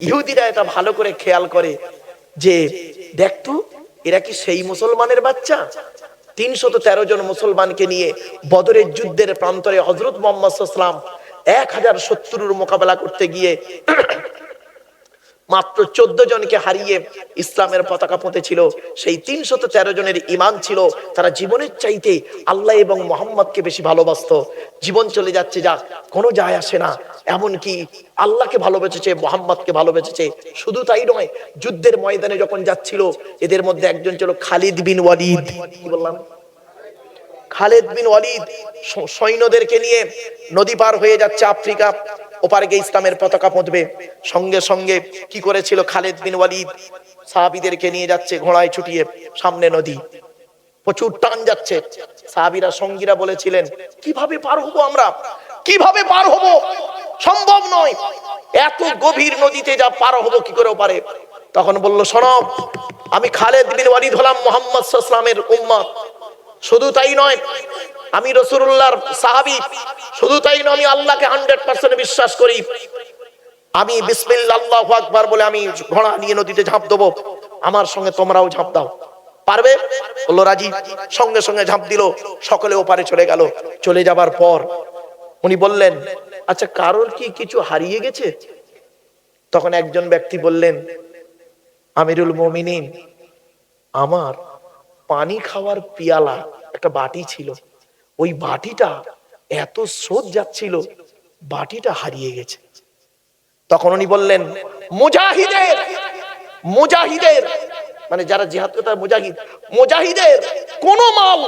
ইহুদিরা এটা ভালো করে খেয়াল করে যে দেখতো এরা কি সেই মুসলমানের বাচ্চা। 313 জন মুসলমানকে নিয়ে বদরের যুদ্ধের প্রান্তরে হযরত মুহাম্মদ সাল্লাল্লাহু আলাইহি ওয়াসাল্লাম 1000 শত্রুর মোকাবেলা করতে গিয়ে মাত্র 14 জনকে হারিয়ে ইসলামের পতাকা পুঁতেছিল। সেই 313 জনের ঈমান ছিল, তারা জীবনের চাইতে আল্লাহ এবং মুহাম্মদকে বেশি ভালোবাসতো। জীবন চলে যাচ্ছে, যাক, কোনো যায় আসে না। এমনকি আল্লাহকে ভালোবেসেছে, মুহাম্মদকে ভালোবেসেছে। শুধু তাই নয়, যুদ্ধের ময়দানে যখন যাচ্ছিল, এদের মধ্যে একজন ছিল খালিদ বিন ওয়ালিদ। কি বললাম? খালিদ বিন ওয়ালিদ সৈন্যদেরকে নিয়ে নদী পার হয়ে যাচ্ছে, আফ্রিকা ওপারে গিয়ে ইসলামের পতাকা পুঁতবে। সঙ্গে সঙ্গে কি করেছিল খালিদ বিন ওয়ালিদ? সাহাবীদেরকে নিয়ে যাচ্ছে ঘোড়ায় ছুটিয়ে, সামনে নদী, প্রচুর টান যাচ্ছে। সাহাবীরা সঙ্গীরা বলেছিলেন, কিভাবে পার হব আমরা, কিভাবে পার হব, সম্ভব নয়, এত গভীর নদীতে যা পার হব কি করে পারে। তখন বলল, শোনো, আমি খালিদ বিন ওয়ালিদ হলাম মুহাম্মদ সাল্লাল্লাহু আলাইহি ওয়াসাল্লামের উম্মত। শুধু তাই নয়, আমি রাসূলুল্লাহর সাহাবী। শুধু তাই নয়, আমি আল্লাহকে 100% বিশ্বাস করি। আমি বিসমিল্লাহ আল্লাহু আকবার বলে আমি ঘোড়া নিয়ে নদীতে ঝাঁপ দেবো, আমার সঙ্গে তোমরাও ঝাঁপ দাও। পারবে? বললো রাজি। সঙ্গে সঙ্গে ঝাঁপ দিল, সকলে ওপারে চলে গেল। চলে যাবার পর উনি বললেন, আচ্ছা, কারোর কি কিছু হারিয়ে গেছে? তখন একজন ব্যক্তি বললেন, আমিরুল মুমিনিন, আমার পানি খাওয়ার পিয়ালা, একটা বাটি ছিল, ওই বাটিটা এত স্রোত যাচ্ছিল, বাটিটা হারিয়ে গেছে। তখন উনি বললেন, মুজাহিদের, মুজাহিদের মানে যারা জিহাদ করে তার মুজাহিদ, মুজাহিদের কোন মাল,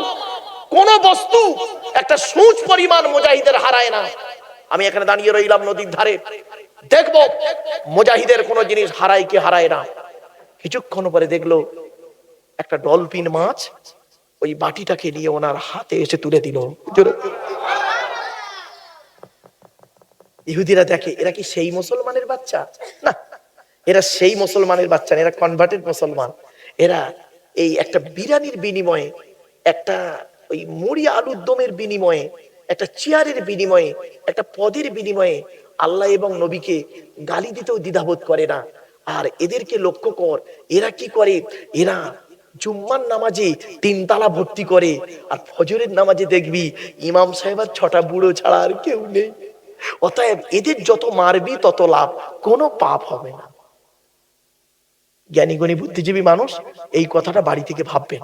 কোন বস্তু একটা সূচ পরিমাণ মুজাহিদের হারায় না। আমি এখানে দাঁড়িয়ে রইলাম নদীর ধারে, দেখবো মুজাহিদের কোন জিনিস হারায় কি হারায় না। কিছুক্ষণ পরে দেখলো একটা ডলফিন মাছ ওই বাটিটাকে নিয়ে ওনার হাতে এসে তুলে দিল। ইহুদিরা দেখে, এরা কি সেই মুসলমানের বাচ্চা? না, এরা সেই মুসলমানের বাচ্চা না, এরা কনভার্টেড মুসলমান। এরা এই একটা বিরিয়ানির বিনিময়ে, একটা ওই মুড়ি আলুর দমের বিনিময়ে, একটা চেয়ারের বিনিময়ে, একটা পদের বিনিময়ে আল্লাহ এবং নবীকে গালি দিতেও দ্বিধাবোধ করে না। আর এদেরকে লক্ষ্য কর, এরা কি করে, এরা জুম্মার নামাজে 3 তালা ভর্তি করে, আর ফজরের নামাজে দেখবি ইমাম সাহেবের 6টা বুড়ো ছাড়া আর কেউ নেই। অতএব এদের যত মারবি তত লাভ, কোনো পাপ হবে না। জ্ঞানী গুণী বুদ্ধিজীবী মানুষ এই কথাটা বাড়ি থেকে ভাববেন।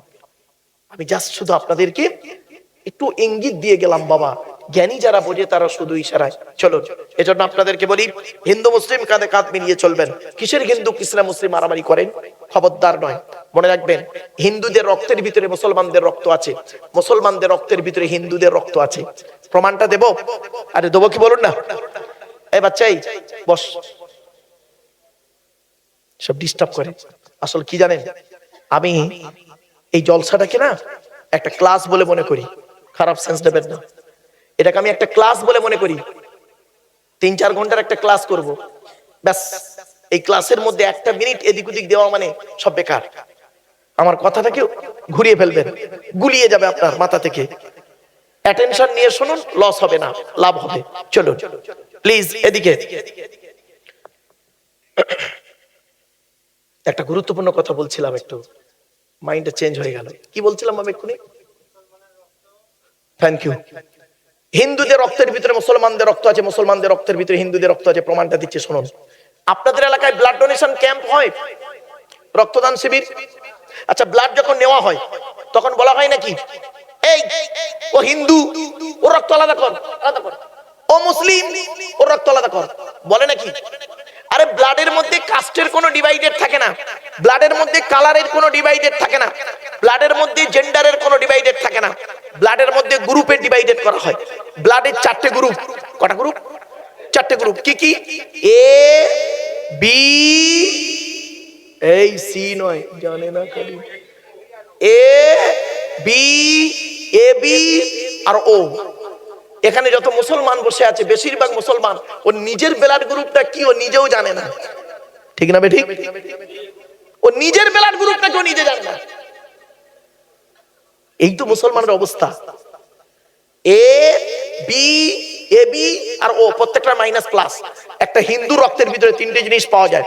আমি জাস্ট শুধু আপনাদেরকে একটু ইঙ্গিত দিয়ে গেলাম। বাবা, জ্ঞানী যারা বোঝে তারা শুধু ইশারায়। চলো, এজন্য আপনাদেরকে বলি, হিন্দু মুসলিম কাঁধে কাঁধ মিলিয়ে চলবেন। কিসের হিন্দু কিসের মুসলিম মারামারি করেন, খবরদার নয়। মনে রাখবেন, হিন্দুদের রক্তের ভিতরে মুসলমানদের রক্ত আছে, মুসলমানদের রক্তের ভিতরে হিন্দুদের রক্ত আছে। প্রমাণটা দেব? আরে দেবো কি বলুন না? এই বাচ্চাই বস, সব ডিস্টার্ব করে। আসল কি জানেন, আমি এই জলসাটাকে না একটা ক্লাস বলে মনে করি, খারাপ সেন্স নেবেন না। এটাকে আমি একটা ক্লাস বলে মনে করি। 3-4 ঘন্টার একটা ক্লাস করব, ব্যাস। এই ক্লাসের মধ্যে 1টা মিনিট এদিক ওদিক দেওয়া মানে সব বেকার। আমার কথাটাকে ঘুরিয়ে ফেলবেন, গুলিয়ে যাবে আপনার মাথা থেকে। অ্যাটেনশন নিয়ে শুনুন, লস হবে না, লাভ হবে। চলো প্লিজ এদিকে। একটা গুরুত্বপূর্ণ কথা বলছিলাম, একটু মাইন্ডটা চেঞ্জ হয়ে গেল। কি বলছিলাম আমি এক্ষুনি? Thank you. হিন্দুদের রক্তের ভিতরে মুসলমানদের রক্ত আছে, মুসলমানদের রক্তের ভিতরে হিন্দুদের রক্ত আছে। প্রমাণটা দিচ্ছি, শুনুন। আপনাদের এলাকায় ব্লাড ডোনেশন ক্যাম্প হয়, রক্তদান শিবির। আচ্ছা, ব্লাড যখন নেওয়া হয় তখন বলা হয় নাকি, এই ও হিন্দু, ওর রক্ত আলাদা কর, আলাদা কর, ও মুসলিম, ওর রক্ত আলাদা কর, বলে নাকি? আরে ব্লাডের মধ্যে কাস্টের কোনো ডিভাইডেড থাকে না, ব্লাডের মধ্যে কালারের কোনো ডিভাইডেড থাকে না, ব্লাডের মধ্যে জেন্ডারের কোনো ডিভাইডেড থাকে না, ব্লাডের মধ্যে গ্রুপে ডিভাইডেড করা হয়। ব্লাডের 4টে গ্রুপ। কটা গ্রুপ? 4টে গ্রুপ। কি কি? এ বি, এই সি নয়, জানে না খালি এ বি, এ বি আর ও। এখানে যত মুসলমান বসে আছে বেশিরভাগ মুসলমান ও নিজের ব্লাড গ্রুপটা কি ও নিজেও জানে না। ঠিক না বেঠিক? ও নিজের ব্লাড গ্রুপটা কেউ নিজে জানে না। এই তো মুসলমানের অবস্থা। এ বি এ বি আর ও প্রত্যেকটা মাইনাস প্লাস। একটা হিন্দু রক্তের ভিতরে তিনটে জিনিস পাওয়া যায়,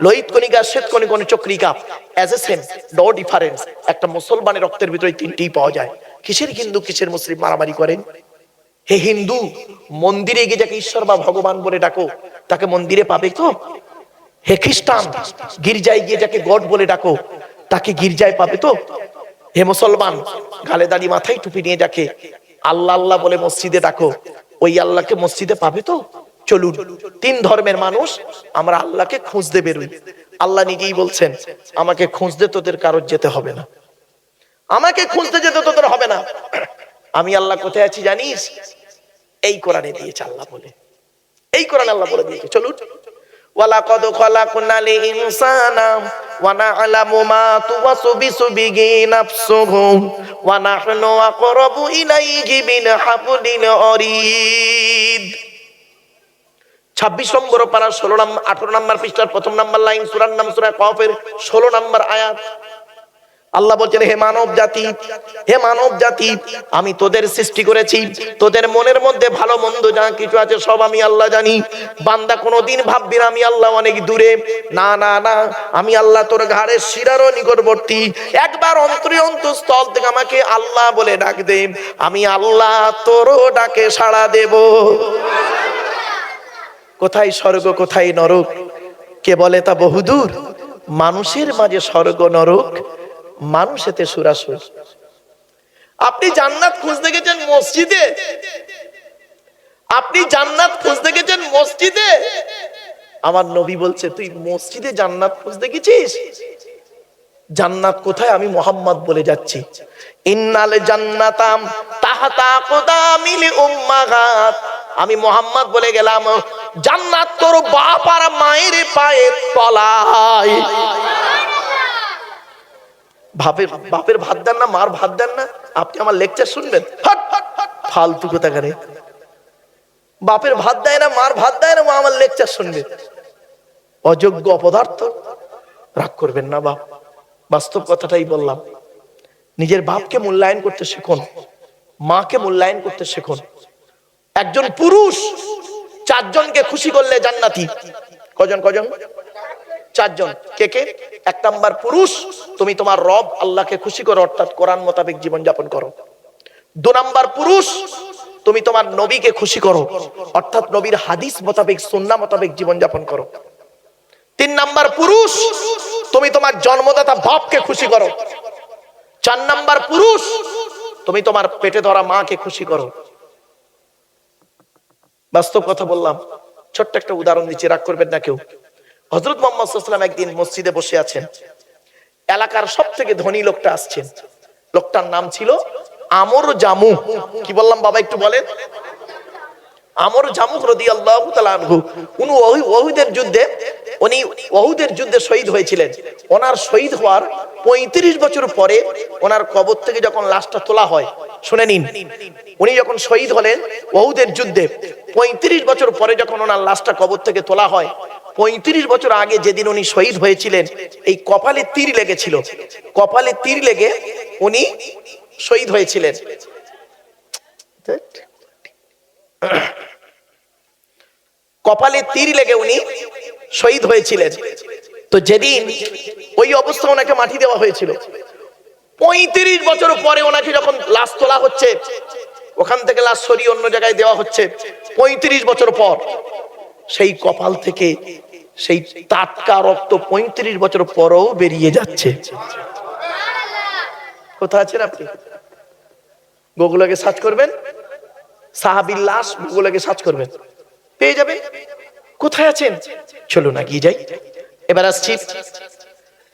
লোহিত কণিকা, শ্বেত কণিকা, চক্রিকা, as a same no difference. একটা মুসলমানের রক্তের ভিতরে তিনটেই পাওয়া যায়। কিসের হিন্দু কিসের মুসলিম মারামারি করেন? হে হিন্দু, মন্দিরে গিয়ে যাকে ঈশ্বর বা ভগবান বলে ডাকো তাকে মন্দিরে পাবে তো? হে খ্রিস্টান, গির্জায় গিয়ে যাকে গড বলে ডাকো তাকে গির্জায় পাবে তো? হে মুসলমান, গালে দাড়ি মাথায় টুপি নিয়ে যাকে আল্লাহ আল্লাহ বলে মসজিদে ডাকো, ওই আল্লাহকে মসজিদে পাবে তো? চলুন, তিন ধর্মের মানুষ আমরা আল্লাহকে খুঁজতে বেরোই। আল্লাহ নিজেই বলছেন, আমাকে খুঁজতে তোদের কারোর যেতে হবে না, আমাকে খুঁজতে যেতে তোদের হবে না। আমি আল্লাহ কোথায় আছি জানিস? এই কোরআনে দিয়েছে আল্লাহ বলে, এই কোরআন আল্লাহ বলে দিয়েছে। চলুন, ওয়ালাকাদ খালাকনাল ইনসানা ওয়া না'লামু মা তুওয়াসবিসু বিহি নাফসুহু ওয়া নাহনু আকরাবু ইলাইহি মিন হাবলিল ওয়ারিদ। 26 নম্বর পারা 16 নম্বর 18 নম্বর পৃষ্ঠার প্রথম নম্বর লাইন, সূরার নাম সূরা কফের 16 নম্বর আয়াত। আল্লাহ বলছেন, হে মানব জাতি, হে মানব জাতি, আমি তোদের সৃষ্টি করেছি, তোদের মনের মধ্যে ভালো মন্দ যা কিছু আছে সব আমি আল্লাহ জানি। বান্দা কোনোদিন ভাববি না আমি আল্লাহ অনেক দূরে, না না না, আমি আল্লাহ তোর ঘাড়ের শিরারও নিকটবর্তী। একবার অন্তরে অন্তঃস্থল থেকে আমাকে আল্লাহ বলে ডাক দে, আমি আল্লাহ তোরও ডাকে সাড়া দেব। কোথায় স্বর্গ কোথায় নরক কে বলে তা বহুদূর, মানুষের মাঝে স্বর্গ নরক, মানুষেতে সুরাসুর। আপনি জান্নাত খুঁজতে গেছেন মসজিদে, আপনি জান্নাত খুঁজতে গেছেন মসজিদে। আমার নবী বলছে, তুই মসজিদে জান্নাত খুঁজতে গেছিস? জান্নাত কোথায়? আমি মুহাম্মদ বলে যাচ্ছি, ইন্নাল জান্নাতাম তাহতা আকদামিল উম্মাহাত। আমি মুহাম্মদ বলে গেলাম, জান্নাত তোর বাপ আর মায়ের পায়ের তলায়। বাপের ভাত দেন না, মার ভাত দেন না, আপনি আমার লেকচার শুনবেন? ফালতু কথা কারে, বাপের ভাত দেয় না, মার ভাত দেয় না, মা আমার লেকচার শুনবে? অযোগ্য অপদার্থ। রাগ করবেন না বাপ, বাস্তব কথাটাই বললাম। নিজের বাপকে মূল্যায়ন করতে শিখুন, মাকে মূল্যায়ন করতে শিখুন। একজন পুরুষ 4 জনকে খুশি করলে জান্নাতি। কজন কজন? 4 জন। কে কে? 1 নাম্বার পুরুষ, তুমি তোমার রব আল্লাহকে খুশি করো, অর্থাৎ কোরআন মোতাবেক জীবন যাপন করো। 2 নাম্বার পুরুষ, তুমি তোমার নবীকে খুশি করো, অর্থাৎ নবীর হাদিস মোতাবেক সুন্নাহ মোতাবেক জীবন যাপন করো। 3 নাম্বার পুরুষ, তুমি তোমার জন্মদাতা বাপকে খুশি করো। 4 নাম্বার পুরুষ, তুমি তোমার পেটে ধরা মাকে খুশি করো। বাস্তব কথা বললাম, ছোট্ট একটা উদাহরণ দিচ্ছি, রাগ করবেন না কেউ। হযরত মুহাম্মদ সাল্লাল্লাহু আলাইহি ওয়াসাল্লাম একদিন মসজিদে বসে আছেন, এলাকার সবথেকে ধনী লোকটা আসছেন। লোকটার নাম ছিল আমর জামু। কি বললাম বাবা একটু বলেন? আমর জামু রাদিয়াল্লাহু তাআলা আনহু। উনি ওহুদের যুদ্ধে শহীদ হয়েছিলেন। ওনার শহীদ হওয়ার 35 বছর পরে ওনার কবর থেকে যখন লাশটা তোলা হয়, শুনে নিন, উনি যখন শহীদ হলেন ওহুদের যুদ্ধে 35 বছর পরে যখন ওনার লাশটা কবর থেকে তোলা হয়, 35 বছর আগে যেদিন উনি শহীদ হয়েছিলেন, এই কপালে তীর লেগেছিল। কপালে তীর লেগে উনি শহীদ হয়েছিলেন। কপালে তীর লেগে উনি শহীদ হয়েছিলেন। তো যেদিন ওই অবস্থা ওনাকে মাটি দেওয়া হয়েছিল, 35 বছর পরে ওনাকে যখন লাশ তোলা হচ্ছে, ওখান থেকে লাশ সরিয়ে অন্য জায়গায় দেওয়া হচ্ছে, 35 বছর পর সেই কপাল থেকে সেই টাটকা রক্ত 35 বছর পরেও বেরিয়ে যাচ্ছে। কোথায় আছেন আপনি? গুগলে সার্চ করবেন, সাহাবীর লাশ, গুগলে সার্চ করবেন, পেয়ে যাবেন। কোথায় আছেন? চলো না গিয়ে যাই। এবার আসছি,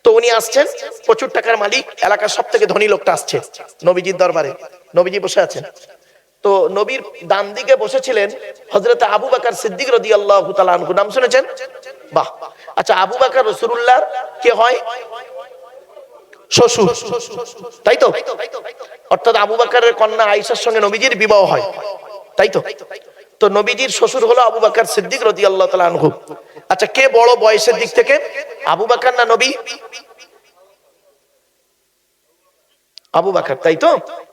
তো উনি আসছেন, প্রচুর টাকার মালিক, এলাকার সব থেকে ধনী লোকটা আসছে নবীজির দরবারে। নবীজি বসে আছেন, তো নবীর ডান দিকে বসেছিলেন হযরত আবু বকর সিদ্দিক রাদিয়াল্লাহু তাআলা আনহু। নাম শুনেছেন? বাহ। আচ্ছা, আবু বকর রাসূলুল্লাহর কে হয়? শ্বশুর, তাই তো? অর্থাৎ আবু বকরের কন্যা আয়েশার সঙ্গে নবীজির বিবাহ হয়, তাই তো? তো নবীজির শ্বশুর হলো আবু বকর সিদ্দিক রাদিয়াল্লাহু তাআলা আনহু। আচ্ছা, কে বড় বয়সের দিক থেকে, আবু বকর না নবী? আবু বকর, তাই তো?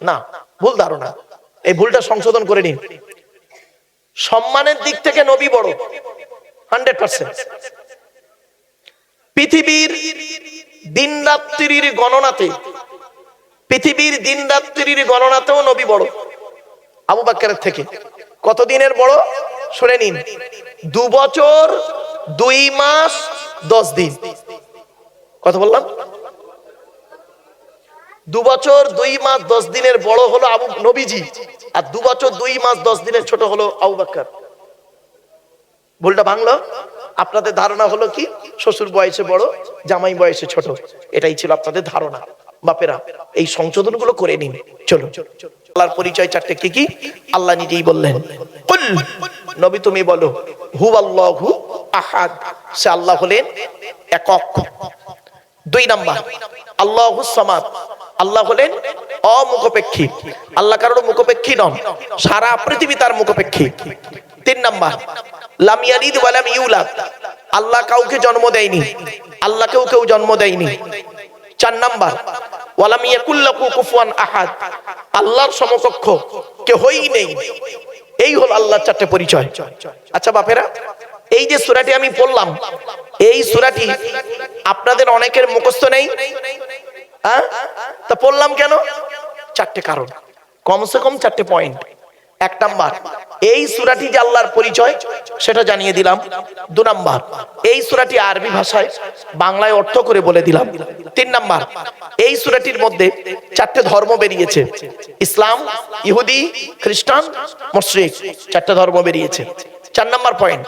না, ভুল ধারণা, এই ভুলটা সংশোধন করে নিন। সম্মানের দিক থেকে নবী বড় 100%। পৃথিবীর দিন রাত্রির গণনাতে, পৃথিবীর দিন রাত্রির গণনাতেও নবী বড় আবু বকরের থেকে। কত দিনের বড় শুনে নিন, 2 বছর 2 মাস 10 দিন। কত বললাম? 2 বছর 2 মাস 10 দিনের বড় হলো আবু নবীজি, আর 2 বছর 2 মাস 10 দিনের ছোট হলো আবু বকর। ভুলটা ভাঙলো। আপনাদের ধারণা হলো কি শ্বশুর বয়সে বড়, জামাই বয়সে ছোট, এটাই ছিল আপনাদের ধারণা। বাপেরা এই সংশোধনগুলো করে নিন। চলো, আল্লাহর পরিচয় 4টে কি কি আল্লাহ নিজেই বললেন, কুল নবী তুমি বলো, হুয়াল্লাহু আহাদ, সে আল্লাহ হলেন একক। 2 নাম্বার আল্লাহুস সামাদ, আল্লাহ হলেন অমুখপেক্ষী, আল্লাহ কারোর মুখপেক্ষী নন, সারা পৃথিবী তার মুখপেক্ষী। 3 নাম্বার লাম ইয়ালিদ ওয়া লাম ইউলাদ, আল্লাহ কাউকে জন্ম দেয়নি, আল্লাহ কেউ জন্ম দেয়নি। 4 নাম্বার ওয়া লাম ইয়াকুল লাহু কুফুয়ান আহাদ, আল্লাহর সমকক্ষ কেউই নেই। এই হলো আল্লাহর 4টে পরিচয়। আচ্ছা বাপেরা, এই যে সূরাটি আমি পড়লাম, এই সূরাটি আপনাদের অনেকের মুখস্থ নেই। তা পড়লাম কেন? 4টে কারণ, কমসে কম 4টে পয়েন্ট। 1 নাম্বার এই সূরাটি যে আল্লাহর পরিচয় সেটা জানিয়ে দিলাম। 2 নাম্বার এই সূরাটি আরবি ভাষায় বাংলায় অর্থ করে বলে দিলাম। 3 নাম্বার এই সূরাটির মধ্যে 4টে ধর্ম বেরিয়েছে, ইসলাম, ইহুদি, খ্রিস্টান, মুশরিক, 4টে ধর্ম বেরিয়েছে। 4 নাম্বার পয়েন্ট,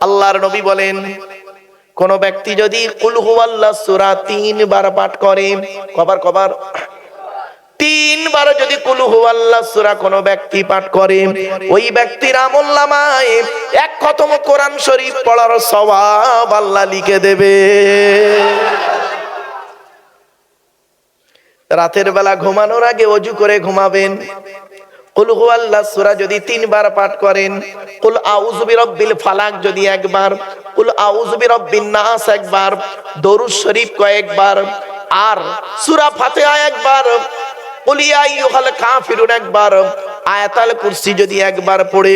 আল্লাহর নবী বলেন কোন ব্যক্তি যদি কুল হুয়াল্লাহ সূরা 3 বার পাঠ করে, কবার 3 বার যদি কুল হুয়াল্লাহ সূরা কোন ব্যক্তি পাঠ করে, ওই ব্যক্তির আমলনামায় 1 খতম কোরআন শরীফ পড়ার সওয়াব আল্লাহ লিখে দেবে। রাতের বেলা ঘুমানোর আগে ওযু করে ঘুমাবেন। কুল হুয়াল্লাহ সূরা যদি 3 বার পাঠ করেন, কুল আউযু বিরাব্বিল ফালাক যদি 1 বার, কুল আউযু বিরাব্বিন নাস 1 বার, দরুদ শরীফ কয়েকবার, আর সূরা ফাতিহা 1 বার, কুল ইয়া আইয়ুহাল কাফিরুন 1 বার, আয়াতুল কুরসি যদি 1 বার পড়ে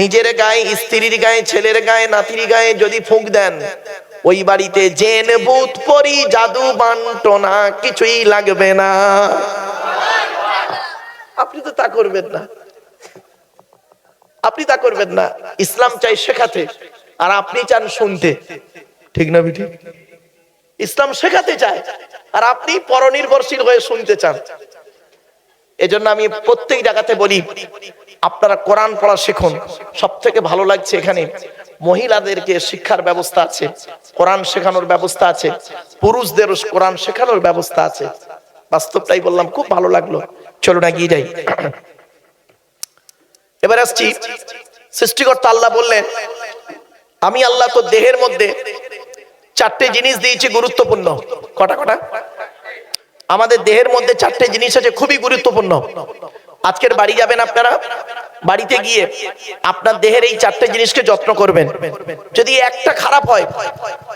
নিজের গায়ে, স্ত্রীর গায়ে, ছেলের গায়ে, নাতির গায়ে যদি ফুঁক দেন, ওই বাড়িতে জিন ভূত পরি জাদু বান্টনা কিছুই লাগবে না। আপনি তো তা করবেন না, আপনি তা করবেন না। ইসলাম চাই শেখাতে, আর আপনি চান শুনতে, ঠিক না বিটি? ইসলাম শেখাতে চায় আর আপনি পরনির্ভরশীল হয়ে শুনতে চান। এজন্য আমি প্রত্যেক জায়গাতে বলি আপনারা কোরআন পড়া শিখুন। সবথেকে ভালো লাগছে এখানে মহিলাদেরকে শিক্ষার ব্যবস্থা আছে, কোরআন শেখানোর ব্যবস্থা আছে, পুরুষদেরও কোরআন শেখানোর ব্যবস্থা আছে। বাস্তবটাই বললাম, খুব ভালো লাগলো। চলুন এগিয়ে যাই। এবার আসছি, সৃষ্টিকর্তা আল্লাহ বললেন আমি আল্লাহ তো দেহের মধ্যে 4টে জিনিস দিয়েছি গুরুত্বপূর্ণ। কটা? আমাদের দেহের মধ্যে 4টে জিনিস আছে খুবই গুরুত্বপূর্ণ। আজকের বাড়ি যাবেন আপনারা, বাড়িতে গিয়ে আপনার দেহের এই 4টে জিনিসকে যত্ন করবেন। যদি একটা খারাপ হয়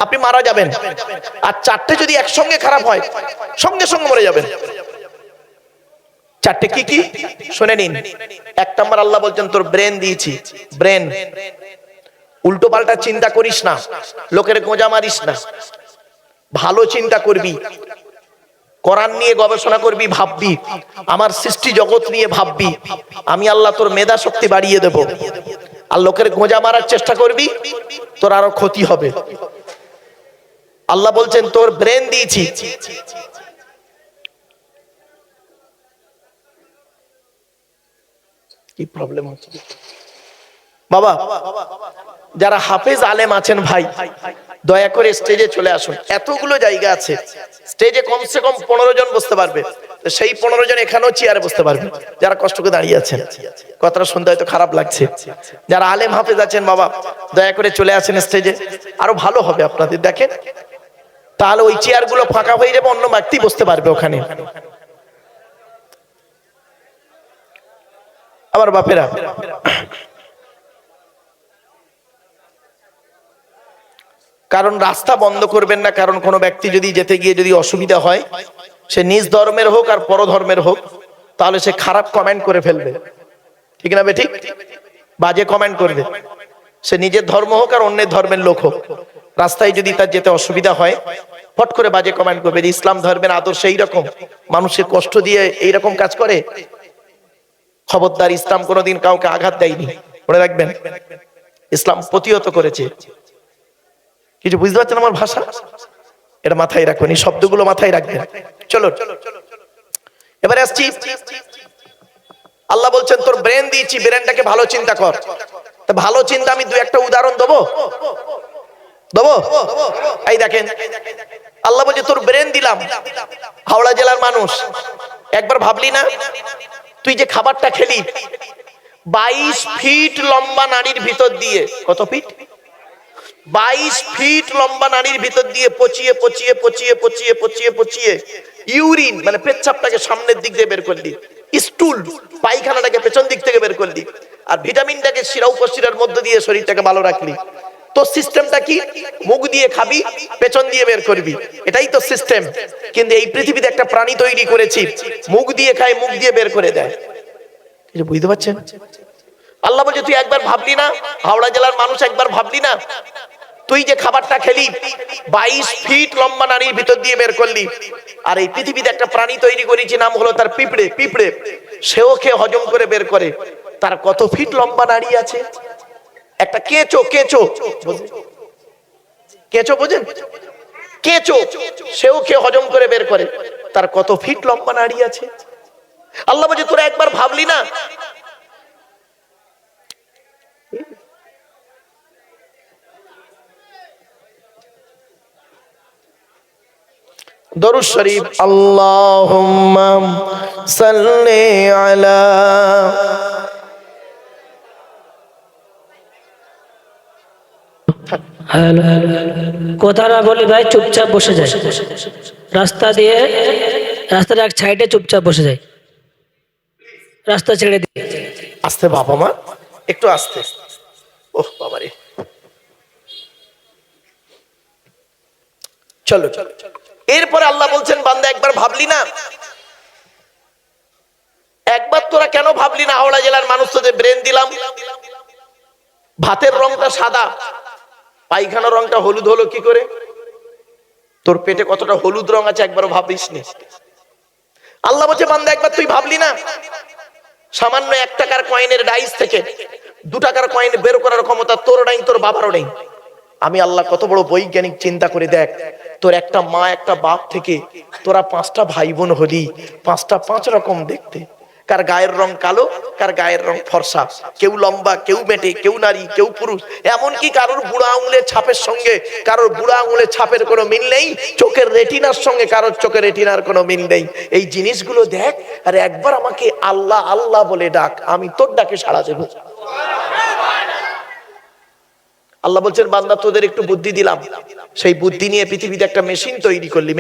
আপনি মারা যাবেন, আর 4টে যদি একসঙ্গে খারাপ হয় সঙ্গে সঙ্গে মরে যাবেন। 4টে কি কি শুনে নিন। 1 নাম্বার আল্লাহ বলছেন তোর ব্রেন দিয়েছি। ব্রেন, উল্টো পাল্টা চিন্তা করিস না, লোকের গোঁজা মারিস না, ভালো চিন্তা করবি, কোরআন নিয়ে গবেষণা করবি, ভাববি, আমার সৃষ্টি জগৎ নিয়ে ভাববি, আমি আল্লাহ তোর মেধা শক্তি বাড়িয়ে দেব। আর লোকের গোঁজা মারার চেষ্টা করবি, তোর আরো ক্ষতি হবে। আল্লাহ বলছেন তোর ব্রেন দিয়েছি। কি প্রবলেম হচ্ছে বাবা? যারা হাফেজ আলেম আছেন ভাই, দয়া করে স্টেজে চলে আসুন। এতগুলো জায়গা আছে, স্টেজে কমসে কম 15 জন বসতে পারবে, সেই 15 জন এখানেও চেয়ারে বসতে পারবে যারা কষ্ট করে দাঁড়িয়ে আছেন। কথাটা শুনতে হয়তো খারাপ লাগছে। যারা আলেম হাফেজ আছেন বাবা, দয়া করে চলে আসেন স্টেজে, আরো ভালো হবে আপনাদের। দেখেন তাহলে ওই চেয়ারগুলো ফাঁকা হয়ে যাবে, অন্য ব্যক্তি বসতে পারবে ওখানে। আমার বাপেরা, কারণ রাস্তা বন্ধ করবেন না, কারণ কোনো ব্যক্তি যদি যেতে গিয়ে যদি অসুবিধা হয়, সে নিজ ধর্মের হোক আর পর ধর্মের হোক, তাহলে সে খারাপ কমেন্ট করে ফেলবে, ঠিক না বেঠিক? বাজে কমেন্ট করবে, সে নিজের ধর্ম হোক আর অন্যের ধর্মের লোক হোক, রাস্তায় যদি তার যেতে অসুবিধা হয় ফট করে বাজে কমেন্ট করবে যে ইসলাম ধর্মের আদর্শ এইরকম, মানুষের কষ্ট দিয়ে এইরকম কাজ করে। খবরদার, ইসলাম কোনোদিন কাউকে আঘাত দেয়নি, মনে রাখবেন। ইসলাম প্রতিহত করেছে। কিছু বুঝতে পারছেন আমার ভাষা? এটা মাথায় রাখুন, এই শব্দগুলো মাথায় রাখবেন। চলো এবারে আসছি, আল্লাহ বলছেন তোর ব্রেন দিয়েছি, ব্রেনটাকে ভালো চিন্তা কর। তা ভালো চিন্তা আমি দু একটা উদাহরণ দেবো। এই দেখেন, আল্লাহ বলছে তোর ব্রেন দিলাম। হাওড়া জেলার মানুষ, একবার ভাবলি না তুই যে খাবারটা খেলি 22 ফিট লম্বা নাড়ির ভিতর দিয়ে, কত ফিট? 22 ফিট লম্বা নাড়ির ভিতর দিয়ে পচিয়ে পচিয়ে পচিয়ে পচিয়ে পচিয়ে পচিয়ে ইউরিন মানে পেচ্ছাপটাকে সামনের দিক দিয়ে বের করলি, স্টুল পায়খানাটাকে পেছন দিক থেকে বের করলি, আর ভিটামিনটাকে শিরা উপশিরার মধ্য দিয়ে শরীরটাকে ভালো রাখলি। তো সিস্টেমটা কি? মুখ দিয়ে খাবি, পেছন দিয়ে বের করবি, এটাই তো সিস্টেম। কিন্তু এই পৃথিবীতে একটা প্রাণী তৈরি করেছি, মুখ দিয়ে খায়, মুখ দিয়ে বের করে দেয়। কিছু বুঝতে পারছেন? আল্লাহ বলছে তুই একবার ভাবলি না, হাওড়া জেলার মানুষ একবার ভাবলি না তুই যে খাবারটা খেলি 22 ফিট লম্বা নাড়ির ভিতর দিয়ে বের করলি, আর এই পৃথিবীতে একটা প্রাণী তৈরি করেছি, নাম হলো তার পিঁপড়ে। পিঁপড়ে সেও খেয়ে হজম করে বের করে, তার কত ফিট লম্বা নাড়ি আছে? একটা কেঁচো, কেঁচো কেঁচো বোঝেন? কেঁচো সেও খেয়ে হজম করে বের করে, তার কত ফিট লম্বা নাড়ি আছে? আল্লাহ বলছে তোরা একবার ভাবলি না দরুদ শরীফ, আল্লাহুম্মা সাল্লি আলা। কথাটা বলি ভাই, চুপচাপ বসে যায়। রাস্তার এক সাইডে চুপচাপ বসে যায়, রাস্তা ছেড়ে দিয়ে। আস্তে বাবা মা, একটু আস্তে। ওহ বাবারে, চলো। এরপরে আল্লাহ বলছেন বান্দা একবার ভাবলি না, একবার তোরা কেন ভাবলি না হাওড়া জেলার মানুষ তোদের ব্রেন দিলাম, ভাতের রংটা সাদা, পায়খানার রংটা হলুদ হলো কি করে? তোর পেটে কতটা হলুদ রং আছে একবারও ভাবিস নি? আল্লাহ বলছে বান্দা একবার তুই ভাবলি না, সামান্য 1 টাকার কয়েনের ডাইস থেকে 2 টাকার কয়েন বের করার ক্ষমতা তোর নাই, তোর বাবারও নেই। আমি আল্লাহ কত বড় বৈজ্ঞানিক, চিন্তা করে দেখ, তোর একটা মা একটা বাপ থেকে তোরা 5টা ভাই বোন হলি, 5টা 5 রকম দেখতে। কার গায়ের রং কালো, কার গায়ের রং ফর্সা, কেউ লম্বা, কেউ মেটে, কেউ নারী, কেউ পুরুষ। এমনকি কারোর বুড়া আঙুলের ছাপের সঙ্গে কারোর বুড়া আঙুলের ছাপের কোনো মিল নেই, চোখের রেটিনার সঙ্গে কারোর চোখের রেটিনার কোনো মিল নেই। এই জিনিসগুলো দেখ, আর একবার আমাকে আল্লাহ আল্লাহ বলে ডাক, আমি তোর ডাকে সাড়া দেব। আল্লাহ বলছেন বান্দা তোদের একটু বুদ্ধি দিলাম, সেই বুদ্ধি নিয়ে পৃথিবীতে একটা মেশিন তৈরি করলি।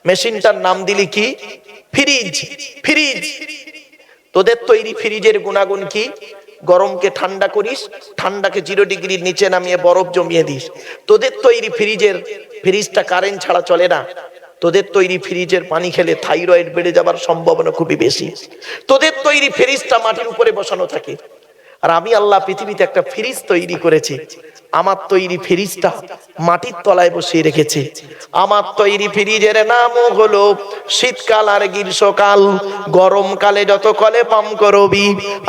মেশিনটার নাম দিলি কি? ফ্রিজ। ফ্রিজ, তোদের তৈরি ফ্রিজের গুণাগুণ কি? গরমকে ঠান্ডা করিস, ঠান্ডাকে 0 ডিগ্রির নিচে নামিয়ে বরফ জমিয়ে দিস। তোদের তৈরি ফ্রিজটা কারেন্ট ছাড়া চলে না। তোদের তৈরি ফ্রিজের পানি খেলে থাইরয়েড বেড়ে যাবার সম্ভাবনা খুবই বেশি। তোদের তৈরি ফ্রিজটা মাটির উপরে বসানো থাকে, আর আমি আল্লাহ পৃথিবীতে একটা ফ্রিজ তৈরি করেছি। আমার তৈরি ফ্রিজটা মাটির তলায় বসিয়ে রেখেছে। আমার তৈরি ফ্রিজের নাম হলো শীতকাল আর গ্রীষ্মকাল। গরমকালে যত কলে পাম করবি,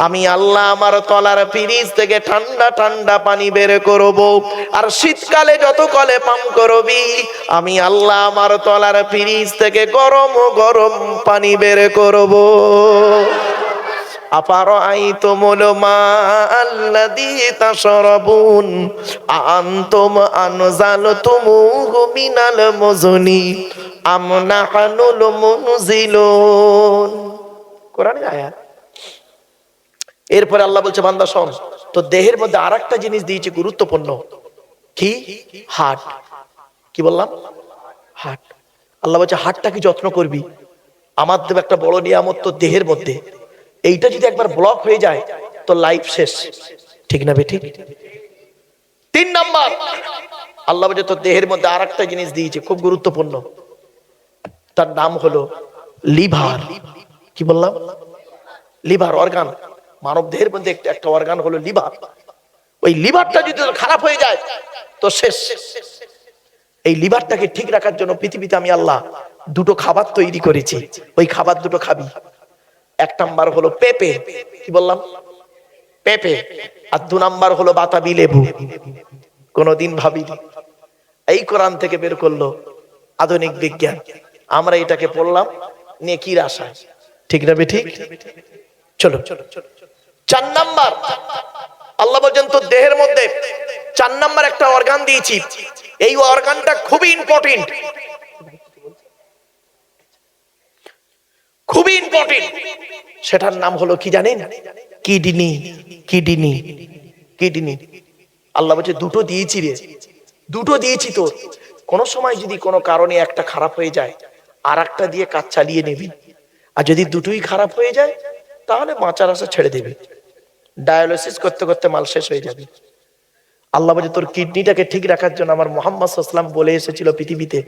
আমি আল্লাহ আমার তলার ফ্রিজ থেকে ঠান্ডা ঠান্ডা পানি বের করব। আর শীতকালে যত কলে পাম করবি, আমি আল্লাহ আমার তলার ফ্রিজ থেকে গরম গরম পানি বের করব। আফারাআইতুমুল মাআল্লাযী তাশরাবুন আনতুম আনজালতুমুহু মিনাল মুজনি আম নাহনুল মুনজিলুন। কোরআনের আয়াত। এরপরে আল্লাহ বলছে বান্দা শোন, তো দেহের মধ্যে আরেকটা জিনিস দিয়েছে গুরুত্বপূর্ণ, কি? হার্ট। কি বললাম? হার্ট। আল্লাহ বলছে হার্টটাকে যত্ন করবি। আমার দেব একটা বড় নিয়ামত তো দেহের মধ্যে, এইটা যদি একবার ব্লক হয়ে যায় তো লাইফ শেষ। ঠিক না বেঠিক? 3 নাম্বার, আল্লাহ বলে তোর দেহের মধ্যে আরেকটা জিনিস দিয়েছে খুব গুরুত্বপূর্ণ, তার নাম হলো লিভার। কি বললাম? Liver organ. মানব দেহের মধ্যে একটা অর্গান হলো লিভার। ওই লিভারটা যদি খারাপ হয়ে যায় তো শেষ। এই লিভারটাকে ঠিক রাখার জন্য পৃথিবীতে আমি আল্লাহ দুটো খাবার তৈরি করেছি। ওই খাবার দুটো খাবি। এক নাম্বার হলো পেঁপে, কি বললাম, পেঁপে। আর 2 নাম্বার হলো বাতাবি লেবু। কোনদিন ভাবিনি, এই কোরআন থেকে বের করলো আধুনিক বিজ্ঞান। আমরা এটাকে পড়লাম নেকির আশায়, ঠিক না বেঠিক? চলো 4 নাম্বার, আল্লাহ বলছেন তোর দেহের মধ্যে 4 নাম্বার একটা অর্গান দিয়েছি। এই অর্গানটা খুবই ইম্পর্টেন্ট, খুবই ইম্পর্টেন্ট। সেটার নাম হলো কি জানেন? কিডনি। Kidney, kidney. আল্লাহ বলছে দুটো দিয়েছি রে, দুটো দিয়েছি তোর। কোন সময় যদি কোনো কারণে একটা খারাপ হয়ে যায় আর একটা দিয়ে কাজ চালিয়ে নিবি। আর যদি দুটোই খারাপ হয়ে যায় তাহলে বাঁচার আশা ছেড়ে দেবে। ডায়ালিসিস করতে করতে মাল শেষ হয়ে যাবে। আল্লাহ বলছে তোর কিডনিটাকে ঠিক রাখার জন্য আমার মুহাম্মদ সাল্লাল্লাহু আলাইহি ওয়াসাল্লাম বলে এসেছিল পৃথিবীতে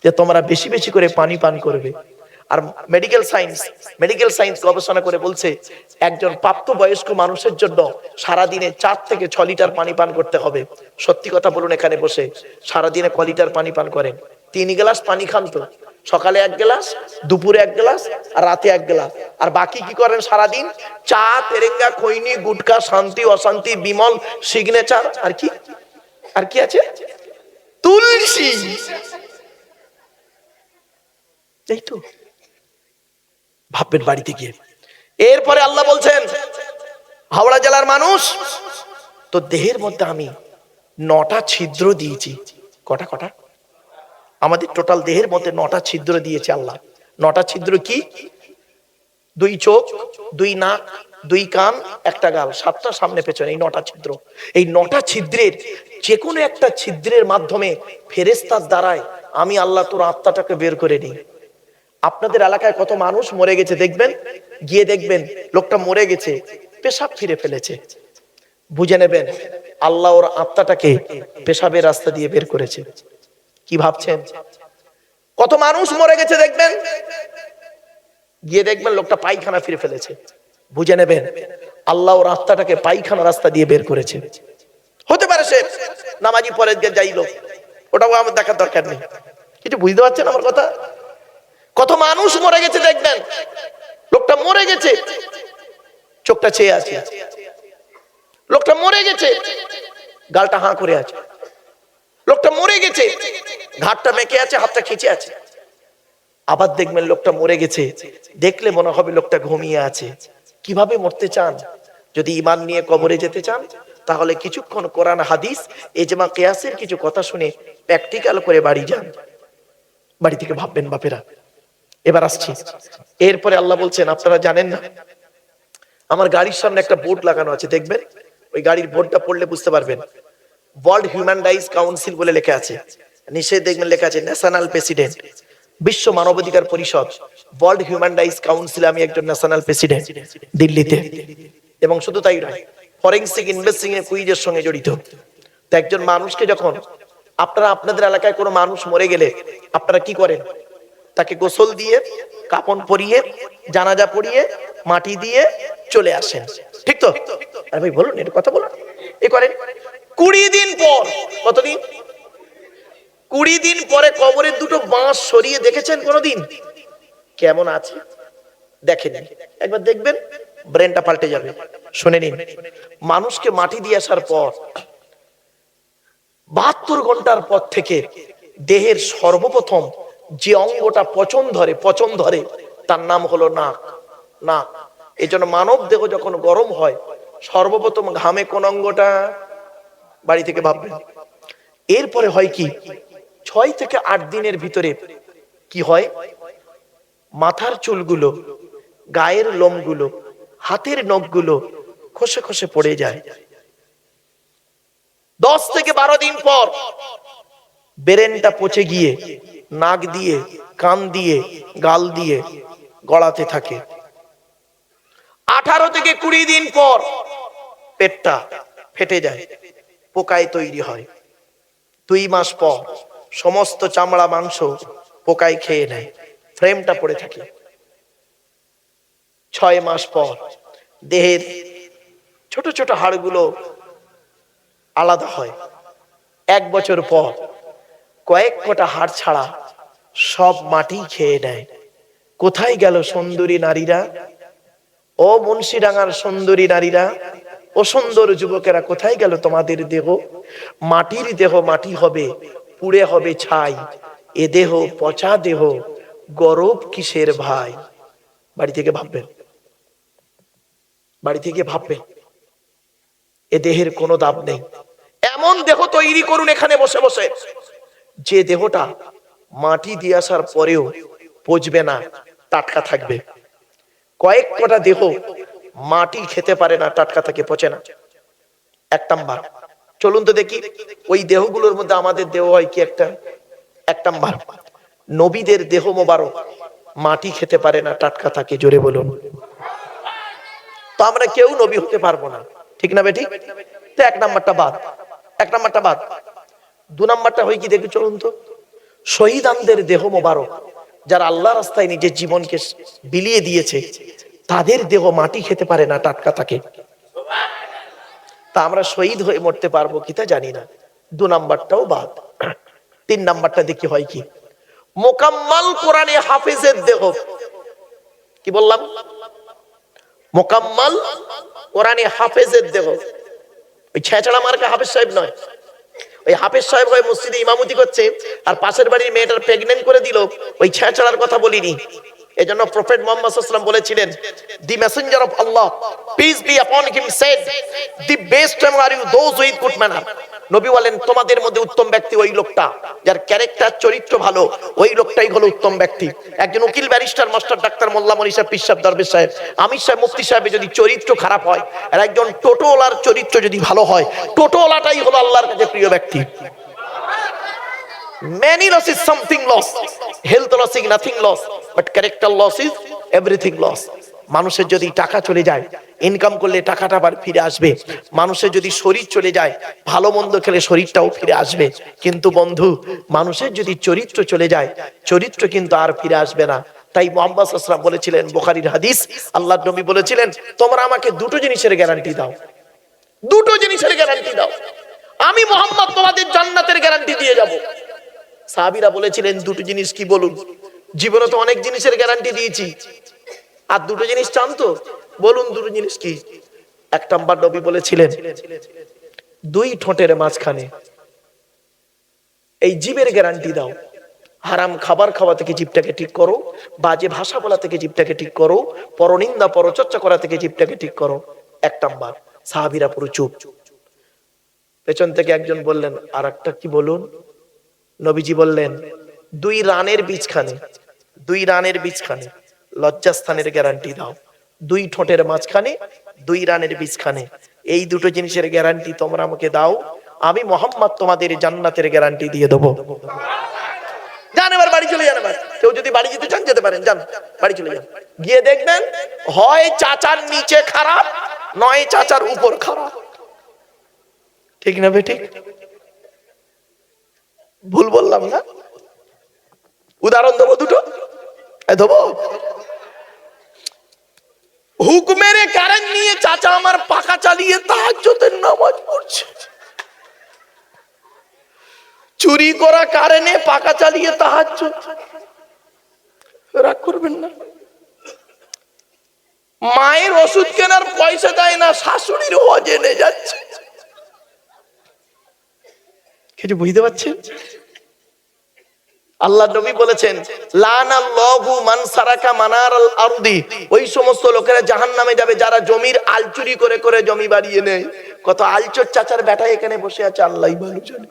যে তোমরা বেশি বেশি করে পানি পান করবে। আর মেডিকেল সায়েন্স গবেষণা করে বলছে একজন প্রাপ্তবয়স্ক মানুষের জন্য সারাদিনে 4 থেকে 6 লিটার পানি পান করতে হবে। সত্যি কথা বলুন, এখানে বসে সারাদিনে ক লিটার পানি পান করেন? 3 গ্লাস পানি খান তো। সকালে 1 গ্লাস, দুপুরে 1 গ্লাস, আর রাতে 1 গ্লাস। আর বাকি কি করেন সারাদিন? চা, তেরেঙ্গা, খৈনি, গুটকা, শান্তি অশান্তি, বিমল, সিগনেচার, আর কি, আর কি আছে, তুলসী। এই তো ভাববেন বাড়িতে গিয়ে। এরপরে আল্লাহ বলছেন হাওড়া জেলার মানুষ, তো দেহের মধ্যে আমি 9টা ছিদ্র দিয়েছি। কটা কটা? আমাদের টোটাল দেহের মধ্যে 9টা ছিদ্র দিয়েছে আল্লাহ। 9টা ছিদ্র কি? 2 চোখ, 2 নাক, 2 কান, 1টা গাল, 7টা সামনে পেছনে, এই 9টা ছিদ্র। এই 9টা ছিদ্রের যে কোনো একটা ছিদ্রের মাধ্যমে ফেরেশতার দ্বারায় আমি আল্লাহ তোর আত্মাটাকে বের করে নিই। আপনাদের এলাকায় কত মানুষ মরে গেছে দেখবেন, গিয়ে দেখবেন লোকটা মরে গেছে, পেশাব ফিরে ফেলেছে, বুঝে নেবেন আল্লাহ ওর আত্মাটাকে পেশাবের রাস্তা দিয়ে বের করেছে। কি ভাবছেন? কত মানুষ মরে গেছে দেখবেন, গিয়ে দেখবেন লোকটা পায়খানা ফিরে ফেলেছে, বুঝে নেবেন আল্লাহ ওর আত্মাটাকে পায়খানা রাস্তা দিয়ে বের করেছে। হতে পারে সে নামাজি পরে যাইলো, ওটাও আমার দেখার দরকার নেই। কিছু বুঝতে পারছেন আমার কথা? কত মানুষ মরে গেছে দেখবেন, লোকটা মরে গেছে, চোখটা চেয়ে আছে, লোকটা মরে গেছে, গালটা হাঁ করে আছে, লোকটা মরে গেছে, ঘাটটা মেকে আছে, হাতটা খিচে আছে। আবার দেখবেন লোকটা মরে গেছে, দেখলে মনে হবে লোকটা ঘুমিয়ে আছে। কিভাবে মরতে চান? যদি ঈমান নিয়ে কবরে যেতে চান তাহলে কিছুক্ষণ কোরআন হাদিস ইজমা কিয়াসের কিছু কথা শুনে প্র্যাকটিক্যাল করে বাড়ি যান। বাড়ি থেকে ভাববেন বাপেরা। এবার আসছি, এরপরে আল্লাহ বলছেন আপনারা জানেন না, আমার গাড়ির সামনে একটা বোর্ড লাগানো আছে, দেখবেন ওই গাড়ির বোর্ডটা পড়লে বুঝতে পারবেন। ওয়ার্ল্ড হিউম্যান রাইটস কাউন্সিল বলে লেখা আছে, নিচে দেখবেন লেখা আছে ন্যাশনাল প্রেসিডেন্ট, বিশ্ব মানবাধিকার পরিষদ, ওয়ার্ল্ড হিউম্যান রাইটস কাউন্সিল আমি একজন ন্যাশনাল প্রেসিডেন্ট দিল্লিতে। এবং শুধু তাই নয়, ফরেনসিক ইনভেস্টিগেশন কুইজের সঙ্গে জড়িত। তো একজন মানুষকে যখন আপনারা আপনাদের এলাকায় কোনো মানুষ মরে গেলে আপনারা কি করেন? তাকে গোসল দিয়ে, কাফন পরিয়ে, জানাজা পড়িয়ে, মাটি দিয়ে চলে আসেন, ঠিক তো? আরে ভাই বলুন, এটা কথা বলুন। এ করেন 20 দিন পর, কতদিন? 20 দিন পরে কবরের দুটো বাঁশ সরিয়ে দেখেছেন কোনদিন কেমন আছে? দেখেন, একবার দেখবেন ব্রেনটা পাল্টে যাবে। শুনে নিন, মানুষকে মাটি দিয়ে আসার পর 72 ঘন্টার পর থেকে দেহের সর্বপ্রথম যে অঙ্গটা পচন ধরে তার নাম হলো নাক। নাক। এই জন্য মানব দেহ যখন গরম হয় সর্বপ্রথম ঘামে কোন অঙ্গটা? বাড়ি থেকে ভাববেন। এরপরে হয় কি, 6 থেকে 8 দিনের ভিতরে কি হয়, মাথার চুলগুলো, গায়ের লোমগুলো, হাতের নখগুলো খসে খসে পড়ে যায়। 10 থেকে 12 দিন পর ব্রেনটা পচে গিয়ে নাক দিয়ে, কান দিয়ে, গাল দিয়ে গড়াতে থাকে। 18 থেকে 20 দিন পর পেটটা ফেটে যায়, পোকায় তৈরি হয়। 2 মাস পর সমস্ত চামড়া মাংস পোকায় খেয়ে নেয়, ফ্রেমটা পড়ে থাকে। 6 মাস পর দেহের ছোট ছোট হাড়গুলো আলাদা হয়। 1 বছর পর কয়েক কটা হাড় ছাড়া সব মাটি খেয়ে নেয়। কোথায় গেল সুন্দরী নারীরা? ও মুন্সিডাঙ্গার সুন্দরী নারীরা, ও সুন্দর যুবকেরা, কোথায় গেল তোমাদের দেহ? মাটির দেহ মাটি হবে, পুড়ে হবে ছাই। এ দেহ পচা দেহ, গরব কিসের ভাই? বাড়ি থেকে ভাববেন, বাড়ি থেকে ভাববেন, এ দেহের কোনো দাম নেই। এমন দেহ তৈরি করুন এখানে বসে বসে, যে দেহটা মাটি দিয়ে আসার পরেও পচবে না, টাটকা থাকবে। কয়েক কটা দেহ মাটি খেতে পারে না, টাটকা থাকে, পচে না। 1 নাম্বার। চলুন তো দেখি ওই দেহগুলোর মধ্যে আমাদের দেহ হয় কি একটা? 1 নাম্বার, নবীদের দেহ মোবারক মাটি খেতে পারে না, টাটকা থাকে। জোরে বলুন। তো আমরা কেউ নবী হতে পারবো না, ঠিক না বেটি? তো 1 নাম্বারটা বাদ, 1 নাম্বারটা বাদ। 2 নাম্বারটা হয় কি দেখি চলুন তো। শহীদানদের দেহ মোবারক, যারা আল্লাহ রাস্তায় নিজের জীবনকে বিলিয়ে দিয়েছে, তাদের দেহ মাটি খেতে পারে না, টাটকা থাকে। তা আমরা শহীদ হয়ে মরতে পারবো কি তা জানি না। 2 নাম্বারটাও বাদ। 3 নাম্বারটা দেখি হয় কি। মোকাম্মল কোরআনে হাফেজের দেহ। কি বললাম? মোকাম্মল কোরআনে হাফেজের দেহ। ওই ছেঁচড়া মার্কা হাফেজ সাহেব নয়। ওই হাফেজ সাহেব হয়ে মসজিদে ইমামতি করছে আর পাশের বাড়ির মেয়েটার প্রেগনেন্ট করে দিল, ওই ছেঁচড়ার কথা বলিনি। এজন্য প্রফেট মুহাম্মদ সাল্লাল্লাহু আলাইহি ওয়াসাল্লাম বলেছিলেন, the messenger of Allah peace be upon him said, the best are you those with good manner. নবী বলেন, তোমাদের মধ্যে উত্তম ব্যক্তি ওই লোকটা যার ক্যারেক্টার, চরিত্র ভালো, ওই লোকটাই হলো উত্তম ব্যক্তি। একজন উকিল, ব্যারিস্টার, মাস্টার, ডাক্তার, মোল্লা, মৌলভী সাহেব, পীর সাহেব, দরবেশ সাহেব, আমির সাহেব, মুফতি সাহেবের যদি চরিত্র খারাপ হয়, আর একজন টোটোওয়ালার চরিত্র যদি ভালো হয়, টোটোওয়ালাটাই হলো আল্লাহর কাছে প্রিয় ব্যক্তি। Many loss is something loss. Health loss is nothing loss, but character loss is everything loss. মানুষের যদি টাকা চলে যায়, ইনকাম করলে টাকাটা আবার ফিরে আসবে। মানুষের যদি শরীর চলে যায়, ভালো মন্দ খেলে শরীরটাও ফিরে আসবে। কিন্তু বন্ধু, মানুষের যদি চরিত্র চলে যায়, চরিত্র কিন্তু আর ফিরে আসবে না। তাই মুহাম্মদ সাল্লাল্লাহু আলাইহি ওয়াসাল্লাম বলেছিলেন, বুখারীর হাদিস, আল্লাহর নবী বলেছিলেন, তোমরা আমাকে 2টো জিনিসের গ্যারান্টি দাও, 2টো জিনিসের গ্যারান্টি দাও, আমি মুহাম্মদ তোমাদের জান্নাতের গ্যারান্টি দিয়ে যাব। সাহাবীরা বলেছিলেন, 2টো জিনিস কি বলুন? জীবনে তো অনেক জিনিসের গ্যারান্টি দিয়েছি, আর 2টো জিনিস চান তো বলুন, 2টো জিনিস কি? 1 নাম্বার নবী বলেছিলেন, 2 ঠোঁটের মাঝখানে এই জিভের গ্যারান্টি দাও। হারাম খাবার খাওয়া থেকে জিভটাকে ঠিক করো, বাজে ভাষা বলা থেকে জিভটাকে ঠিক করো, পরনিন্দা পরচর্চা করা থেকে জিভটাকে ঠিক করো। 1 নাম্বার। সাহাবীরা পুরো চুপ। পেছন থেকে একজন বললেন, আর একটা কি বলুন? নবীজি বললেন, 2 রানের বীজখানে, 2 রানের বীজখানে লজ্জাস্থানের গ্যারান্টি দাও। 2 ঠোঁটের মাঝখানে, 2 রানের বীজখানে, এই 2টো জিনিসের গ্যারান্টি তোমরা আমাকে দাও, আমি মুহাম্মদ তোমাদের জান্নাতের গ্যারান্টি দিয়ে দেবো। যান এবার বাড়ি চলে যান। এবার কেউ যদি বাড়ি যেতে চান যেতে পারেন, যান বাড়ি চলে যান। গিয়ে দেখবেন, হয় চাচার নিচে খারাপ, নয় চাচার উপর খারাপ। ঠিক না বে? ঠিক? ভুল বললাম না? উদাহরণ দেবো 2টো, দেবো। হুকুমের কারেন্ট নিয়ে চাচা আমার পাখা চালিয়ে তাহাজ্জুদের নামাজ পড়ছে। চুরি করা কারেন্টে পাখা চালিয়ে তাহাজ্জুদ। রাগ করবেন না। মায়ের ওষুধ কেনার পয়সা দেয় না, শাশুড়ির হজে নিয়ে যাচ্ছে। কিছু বুঝতে পারছেন? আল্লাহ নবী বলেছেন, লানাল্লাহু মান সারাকা মানারাল আরদি, ওই সমস্ত লোকেরা জাহান্নামে যাবে যারা জমির আল চুরি করে করে জমি বাড়িয়ে নেয়। কত আলচোর চাচার বেটা এখানে বসে আছে, আল্লাহই ভালো জানে।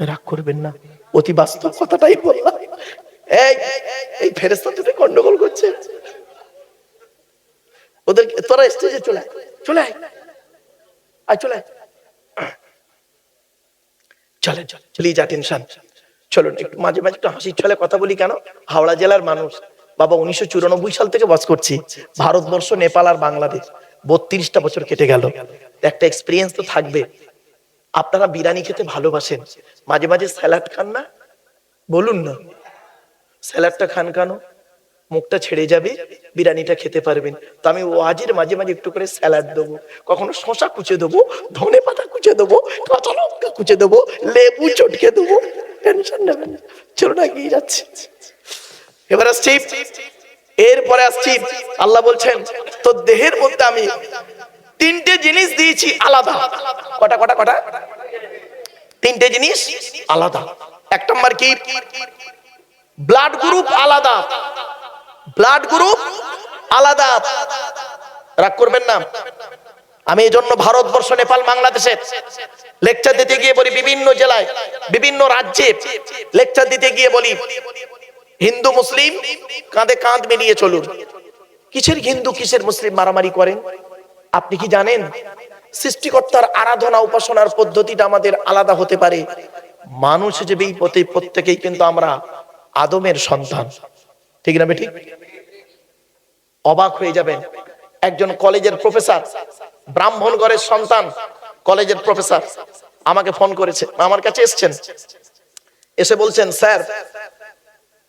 রাগ করবেন না, অতি বাস্তব কথাটাই বললাম। এই এই ফেরেশতা দুটো গন্ডগোল করছে, ওদের তোরা স্টেজে চলে আয়, চলে আয়, আয় চলে আয়। চলেন চলিয়ে যা, টেনশন। চলুন একটু মাঝে মাঝে একটু হাসির ছলে কথা বলি। কেন? হাওড়া জেলার মানুষ বাবা, 1994 সাল থেকে বাস করছি। ভারতবর্ষ, নেপাল আর বাংলাদেশ, 32টা বছর কেটে গেল। একটা এক্সপিরিয়েন্স তো থাকবে। আপনারা বিরিয়ানি খেতে ভালোবাসেন, মাঝে মাঝে স্যালাড খান না? বলুন না, স্যালাডটা খান কেন? মুখটা ছেড়ে যাবে, বিরিয়ানিটা খেতে পারবেন। তো আমি ওয়াজের মাঝে মাঝে একটু করে স্যালাড দেবো, কখনো শশা কুচে দেবো, ধনে পাতা কুচে দেবো, কাঁচা লঙ্কা কুচে দেবো, লেবু চটকে দেবো। টেনশন নেবেন না, চলো না এগিয়ে যাচ্ছি। এবার আসছি, এরপরে আসছি, আল্লাহ বলছেন তোর দেহের মধ্যে আমি তিনটে জিনিস দিয়েছি আলাদা। কটা কটা কটা? তিনটে জিনিস আলাদা। এক নম্বর কি? ব্লাড গ্রুপ আলাদা। ব্লাড গ্রুপ আলাদা। রাগ করবেন না, আমি এই জন্য ভারতবর্ষ, নেপাল, বাংলাদেশে লেকচার দিতে গিয়ে বলি, বিভিন্ন জেলায় বিভিন্ন রাজ্যে লেকচার দিতে গিয়ে বলি, হিন্দু মুসলিম কাঁধে কাঁধ মিলিয়ে চলুন। কিসের হিন্দু কিসের মুসলিম মারামারি করেন? আপনি কি জানেন সৃষ্টিকর্তার আরাধনা উপাসনার পদ্ধতিটা আমাদের আলাদা হতে পারে। মানুষ হিসেবে প্রত্যেকেই কিন্তু আমরা আদমের সন্তান, ঠিক না বেঠিক? অবাক হয়ে যাবেন, একজন কলেজের প্রফেসর, ব্রাহ্মণ ঘরের সন্তান, কলেজের প্রফেসর আমাকে ফোন করেছে, আমার কাছে এসেছেন, এসে বলছেন স্যার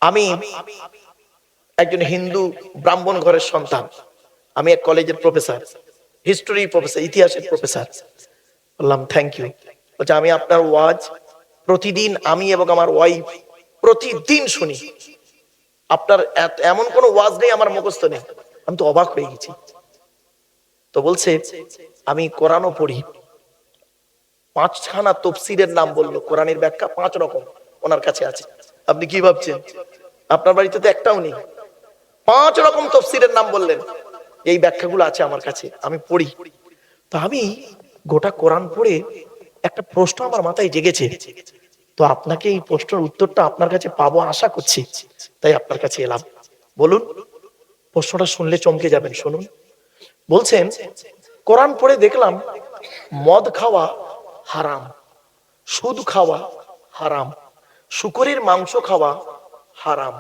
আমি একজন হিন্দু ব্রাহ্মণ ঘরের সন্তান, আমি এক কলেজের প্রফেসর, হিস্টরি প্রফেসর, ইতিহাসের প্রফেসর। বললাম থ্যাংক ইউ। বলছে আমি আপনার ওয়াজ প্রতিদিন, আমি এবং আমার ওয়াইফ প্রতিদিন শুনি, আপনার এমন কোন ওয়াজ নেই আমার মুখস্থ নেই। আমি তো অবাক হয়ে গেছি। তো বলছে আমি কোরআনও পড়ি। 5খানা তফসিরের নাম বললো, কোরআনের ব্যাখ্যা 5 রকম ওনার কাছে আছে। আপনি কি ভাবছেন আপনার বাড়িতে তো একটাও নেই? 5 রকম তফসিরের নাম বললেন, এই ব্যাখ্যাগুলো আছে আমার কাছে, আমি পড়ি। তো আমি গোটা কোরআন পড়ে একটা প্রশ্ন আমার মাথায় জেগেছে, তো আপনাকে এই প্রশ্নের উত্তরটা আপনার কাছে পাবো আশা করছি, তাই আপনার কাছে এলাম। বলুন, প্রশ্নটা শুনলে চমকে যাবেন, শুনুন। বলছেন কোরআন পড়ে দেখলাম মদ খাওয়া হারাম, সুদ খাওয়া হারাম, শূকরের মাংস খাওয়া হারাম,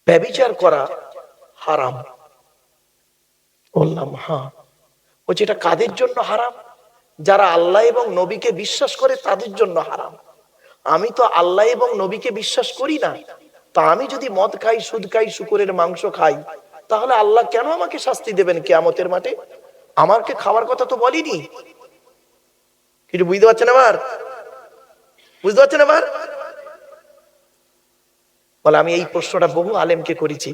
ব্যভিচার করা হারাম। বললাম হ্যাঁ। বলছে এটা কাদের জন্য হারাম? যারা আল্লাহ এবং নবীকে বিশ্বাস করে তাদের জন্য হারাম। আমি তো আল্লাহ এবং নবীকে বিশ্বাস করি না, তা আমি যদি মদ খাই, সুদ খাই, শূকরের মাংস খাই, তাহলে আল্লাহ কেন আমাকে শাস্তি দেবেন কিয়ামতের মাঠে? আমাকে খাওয়ার কথা তো বলিনি। কিছু বুঝতে পারছেন আবার? বুঝতে পারছেন আবার? বলে আমি এই প্রশ্নটা বহু আলেমকে করেছি,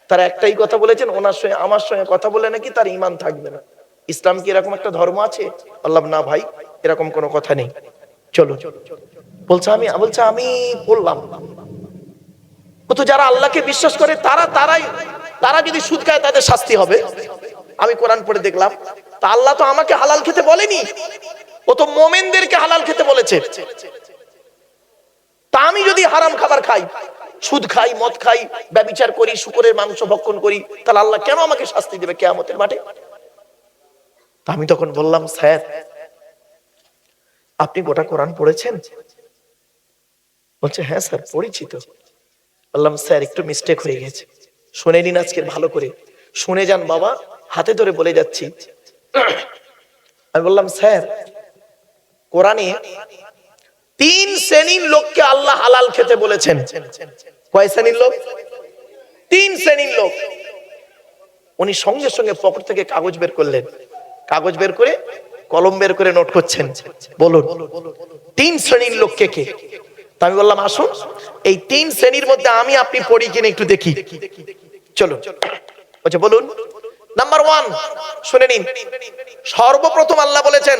তারা একটাই কথা বলেছেন, ওনার সঙ্গে আমার সঙ্গে কথা বলে নাকি তার ঈমান থাকবে না। ইসলাম কি এরকম একটা ধর্ম আছে? বললাম না ভাই, এরকম কোনো কথা নেই, চলো। বলছে আমি বললাম ও তো যারা আল্লাহকে বিশ্বাস করে তারা যদি সুদ খায় তাদের শাস্তি হবে। আমি কোরআন পড়ে দেখলাম তা আল্লাহ তো আমাকে হালাল খেতে বলেনি, ও তো মুমিনদেরকে হালাল খেতে বলেছে। তা আমি যদি হারাম খাবার খাই, সুদ খাই, মদ খাই, ব্যভিচার করি, শূকরের মাংস ভক্ষণ করি, তাহলে আল্লাহ কেন আমাকে শাস্তি দেবে কিয়ামতের মাঠে? আমি তখন বললাম স্যার আপনি গোটা কোরআন পড়েছেন? বলছে হ্যাঁ স্যার পড়েছি তো। বললাম স্যার একটু মিস্টেক হয়ে গেছে, শুনে নিন আজকে ভালো করে, শুনে যান বাবা, হাতে ধরে বলে যাচ্ছি। আমি বললাম স্যার কোরআনে 3 শ্রেণীর লোককে আল্লাহ হালাল খেতে বলেছেন। কয় শ্রেণীর লোক? 3 শ্রেণীর লোক। উনি সঙ্গে সঙ্গে পকেট থেকে কাগজ বের করলেন, কাগজ বের করে কলম বের করে নোট করছেন। বলুন 3 শ্রেণীর লোক কে কে? আমি বললাম আসুন এই 3 শ্রেণীর মধ্যে আমি আপনি পড়ি কিনা একটু দেখি, চলো। বলছে বলুন। নাম্বার 1 শুনে নিন। সর্বপ্রথম আল্লাহ বলেছেন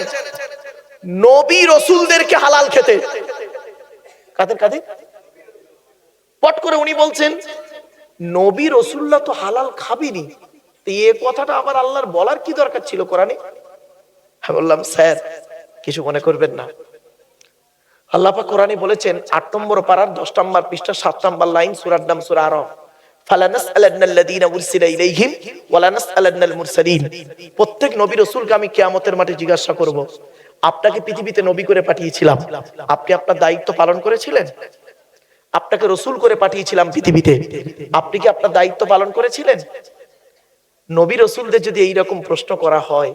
নবী রাসূলদেরকে হালাল খেতে। কাদের কাদের? পট করে উনি বলছেন নবী রাসূলরা তো হালাল খাবেনি, তো এই কথাটা আবার আল্লাহর বলার কি দরকার ছিল কোরআনে? আমি বললাম স্যার কিছু মনে করবেন না, আল্লাহ পাক কোরআনে বলেছেন 8 নম্বর পারার 10 নম্বর পৃষ্ঠা 7 নম্বর লাইন, সূরার নাম সূরা আরাফ, ফালানাসআলান্নাল্লাযীনা উরসিলা ইলাইহিম ওয়ালানাসআলান্নাল মুরসালিন। প্রত্যেক নবী রাসূলকে আমি কিয়ামতের মাঠে জিজ্ঞাসা করব, আপনাকে পৃথিবীতে নবী করে পাঠিয়েছিলাম, আপনি আপনার দায়িত্ব পালন করেছিলেন? আপনাকে রাসূল করে পাঠিয়েছিলাম পৃথিবীতে, আপনি কি আপনার দায়িত্ব পালন করেছিলেন? নবী রাসূলদের যদি এই রকম প্রশ্ন করা হয়,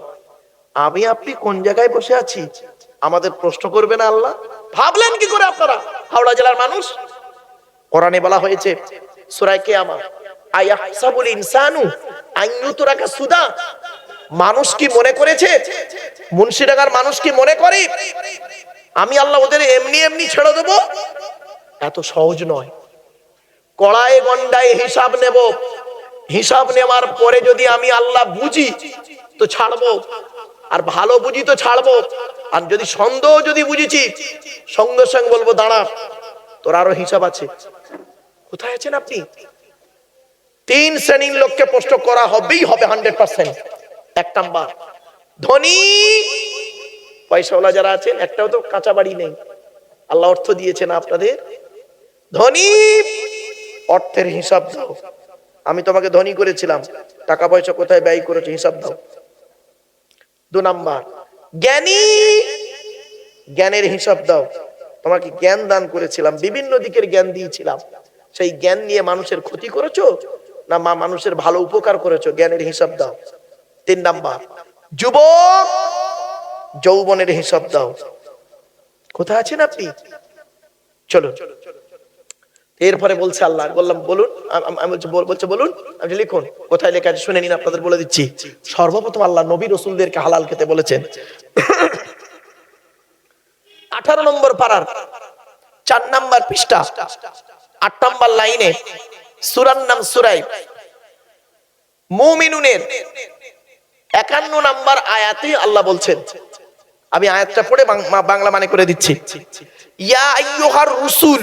আমি আপনি কোন জায়গায় বসে আছি? আমাদের প্রশ্ন করবে না আল্লাহ? ভাবলেন কি করে আপনারা হাওড়া জেলার মানুষ? কোরআনে বলা হয়েছে সূরা কিয়ামা, আয়াহসাবুল ইনসানু আন ইউতরাকা সুদা, মানুষ কি মনে করেছে, মুন্সিডাঙ্গার মানুষ কি মনে করে আমি আল্লাহ ওদের এমনি এমনি ছেড়ে দেব? এত সহজ নয়। কড়ায় গন্ডায় হিসাব নেব, হিসাব নেওয়ার পরে যদি আমি আল্লাহ বুঝি তো ছাড়বো, আর ভালো বুঝি তো ছাড়বো, আর যদি সন্দেহ যদি বুঝেছি সঙ্গে সঙ্গে বলবো দাঁড়া তোর আরো হিসাব আছে। কোথায় আছেন আপনি? তিন শ্রেণীর লোককে প্রশ্ন করা হবেই হবে 100%। এক নাম্বার ধনী, পয়সাওয়ালা যারা আছেন, একটাও তো কাঁচা বাড়ি নেই, আল্লাহ অর্থ দিয়েছেন আপনাদের, ধনী অর্থের হিসাব দাও, আমি তোমাকে ধনী করেছিলাম, টাকা পয়সা কোথায় ব্যয় করেছো হিসাব দাও। 2 নাম্বার জ্ঞানী, জ্ঞানের হিসাব দাও, তোমাকে জ্ঞান দান করেছিলাম, বিভিন্ন দিকের জ্ঞান দিয়েছিলাম, সেই জ্ঞান নিয়ে মানুষের ক্ষতি করেছো না মানুষের ভালো উপকার করেছো, জ্ঞানের হিসাব দাও। 3 নাম্বার যুবক, যৌবনের হিসাব দাও, কোথায় আছেন আপনি? চলো, এরপরে বলছে আল্লাহ, বললাম বলুন, আমি বলছে বলুন, আমি লিখুন, কোথায় লেখা আছে শুনে নিন, আপনাদের বলে দিচ্ছি। সর্বপ্রথম আল্লাহ নবী রাসূলদেরকে হালাল খেতে বলেছেন। 18 নম্বর পারার 4 নাম্বার পৃষ্ঠা 8 নাম্বার লাইনে সূরার নাম সূরা মুমিনুনের 51 নাম্বার আয়াতে আল্লাহ বলছেন, আমি আয়াতটা পড়ে বাংলা মানে করে দিচ্ছি। ইয়া আইয়ুহার রাসূল,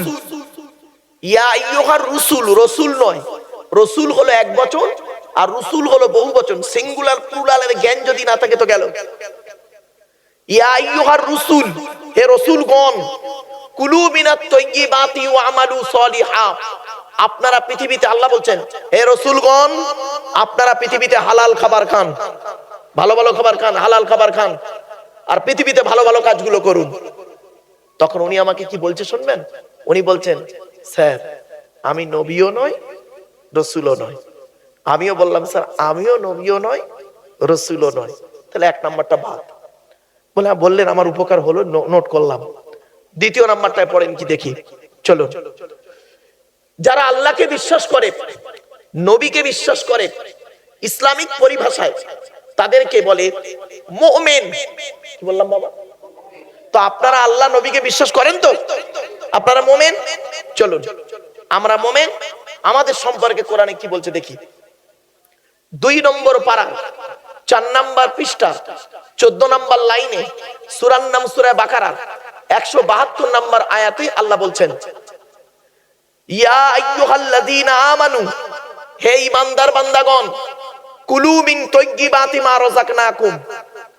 ইয়া আইয়ুহার রাসূল, রাসূল নয়, রাসূল হলো এক বচন আর রাসূল হলো বহু বচন, সিঙ্গুলার প্লুরালের জ্ঞান যদি না থাকে তো গেল। ইয়া আইয়ুহার রাসূল, হে রাসূলগণ, কুলু মিনাত তাইয়্যিবাতি ওয়া আমালু সলিহা, আপনারা পৃথিবীতে, আল্লাহ বলছেন হে রাসূলগণ আপনারা পৃথিবীতে হালাল খাবার খান, ভালো ভালো খাবার খান, হালাল খাবার খান, আর পৃথিবীতে ভালো ভালো কাজগুলো করুন। তখন উনি আমাকে কি বলছে শুনবেন, উনি বলছেন স্যার আমি নবীও নই রাসূলও নই। আমিও বললাম স্যার আমিও নবীও নই রাসূলও নই, তাহলে 1 নাম্বারটা বাদ। বলে বললেন, আমার উপকার হলো, নোট করলাম। 2 নাম্বারটায় পড়েন কি দেখি, চলো। যারা আল্লাহকে বিশ্বাস করে, নবীকে বিশ্বাস করে, ইসলামিক পরিভাষায় তাদেরকে বলে মুমিন। কি বললাম বাবা? তো আপনারা আল্লাহ নবীকে বিশ্বাস করেন তো? আপনারা মুমিন? চলুন আমরা মুমিন, আমাদের সম্পর্কে কোরআনে কি বলছে দেখি। 2 নম্বর পারা 4 নাম্বার পৃষ্ঠা 14 নাম্বার লাইনে সূরার নাম সূরা বাকারা 172 নাম্বার আয়াতে আল্লাহ বলছেন, ইয়া আইয়ুহাল্লাযীনা আমানু, হে ঈমানদার বান্দাগণ, কুলু মিন তাইয়্যিবাতি মা রাযাকনাকুম,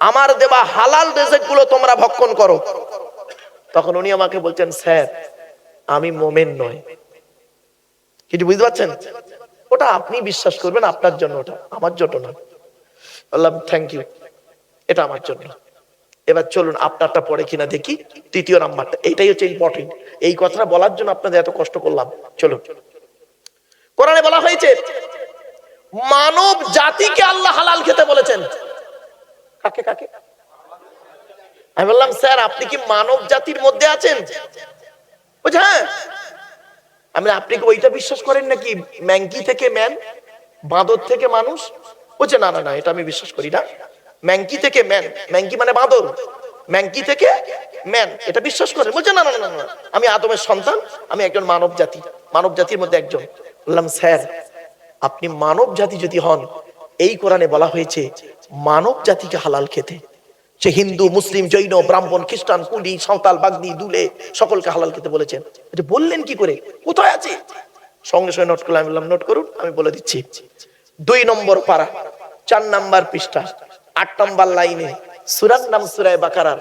আমার দেওয়া হালাল রিজিকগুলো তোমরা ভক্ষণ করো। তখন উনি আমাকে বলছেন স্যার আমি মুমিন নই। কিছু বুঝতে পারছেন? ওটা আপনি বিশ্বাস করবেন আপনার জন্য, ওটা আমার জন্য না। বললাম থ্যাংক ইউ, এটা আমার জন্য। এবার চলুন আপনারটা পড়ে কিনা দেখি। 3 নাম্বারটা, এইটাই হচ্ছে ইম্পর্টেন্ট, এই কথাটা বলার জন্য আপনাদের এত কষ্ট করলাম। চলুন, কোরআনে বলা হয়েছে মানব জাতিকে আল্লাহ হালাল খেতে বলেছেন। কাকে কাকে? আমি বললাম স্যার আপনি কি মানব জাতির মধ্যে আছেন? বুঝ হ্যাঁ। আমি আপনি কি ওইটা বিশ্বাস করেন নাকি ম্যাঙ্কি থেকে ম্যান, বাঁদর থেকে মানুষ? বুঝছে না না না, এটা আমি বিশ্বাস করি না। ম্যাঙ্কি থেকে ম্যান, ম্যাঙ্কি মানে বাঁদর, ম্যাঙ্কি থেকে ম্যান, এটা বিশ্বাস করেন? বলছে না না না না, আমি আদমের সন্তান, আমি একজন মানব জাতি, মানব জাতির মধ্যে একজন। বললাম স্যার আপনি মানব জাতি যদি হন, এই কোরআনে বলা হয়েছে মানব জাতিকে হালাল খেতে, সে হিন্দু মুসলিম জৈন ব্রাহ্মণ খ্রিস্টান কুলি সাঁওতাল বাগদি দুলে সকলকে হালাল খেতে বলেছেন। এটা বললেন কি করে, কোথায় আছে? সঙ্গে সঙ্গে নোট করলাম। বললাম নোট করুন, আমি বলে দিচ্ছি। 2 নম্বর পারা 4 নাম্বার পৃষ্ঠা 8 নাম্বার লাইনে সূরার নাম সূরা বাকারার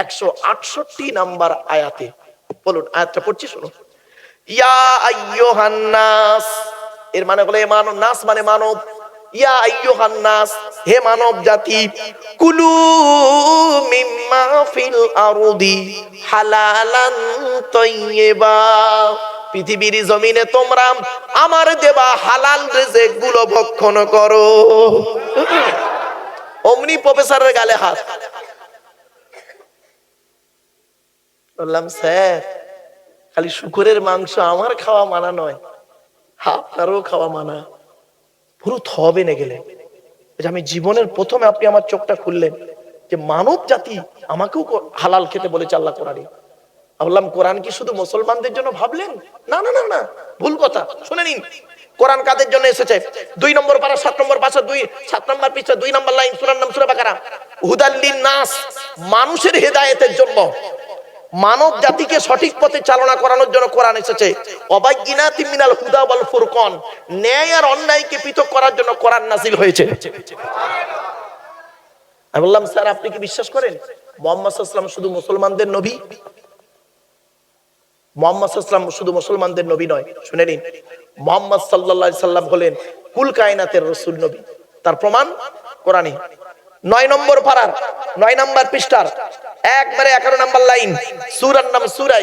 168 নাম্বার আয়াতে বলুন, আয়াতটা পড়ছি শুনুন। ইয়া আইয়ুহান নাস, এর মানে হলো মানব, নাস মানে মানব। ইয়া আইয়ুহান নাস, হে মানব জাতি, কুলু মিম্মা ফিল আরদি হালালান তাইয়্যিবা, পৃথিবীর জমিনে তোমরা আমার দেওয়া হালাল রিজিক গুলো ভক্ষণ করো। অমনি প্রফেসরের গালে হাত। বললাম স্যার খালি শুকরের মাংস আমার খাওয়া মানা নয়, আপনারও খাওয়া মানা। পুরো থবে নে গেলে যে আমি জীবনের প্রথমে আপনি আমার চোখটা খুললেন যে মানব জাতি আমাকেও হালাল খেতে বলেছে আল্লাহ কোরআনে। আমি বললাম কোরআন কি শুধু মুসলমানদের জন্য ভাবলেন? না না না না, ভুল কথা। শুনে নিন, কোরআন কাদের জন্য এসেছে? 2 নম্বর পারা 7 নম্বর পাশা 7 নম্বর পৃষ্ঠা 2 নম্বর লাইন, সূরার নাম সূরা বাকারা। হুদাল্লিন নাস, মানুষের হেদায়েতের জন্য, মানব জাতিকে সঠিক পথে চালনা করানোর জন্য কোরআন এসেছে। অবাইয়িনাতিম মিনাল হুদা ওয়াল ফুরকান, ন্যায় আর অন্যায়কে পৃথক করার জন্য কোরআন নাযিল হয়েছে। আমি বললাম স্যার আপনি কি বিশ্বাস করেন মুহাম্মদ সাল্লাল্লাহু আলাইহি ওয়াসাল্লাম শুধু মুসলমানদের নবী? মুহাম্মদ সাল্লাল্লাহু আলাইহি ওয়াসাল্লাম শুধু মুসলমানদের নবী নয়, শুনে নিন, মুহাম্মদ সাল্লাল্লাহু আলাইহি সাল্লাম হলেন কুল কায়নাতের রাসূল নবী। তার প্রমাণ কোরআনে। 9 নম্বর পারার 9 নম্বর পৃষ্ঠার একবারে 11 নম্বর লাইন, সূরার নাম সূরা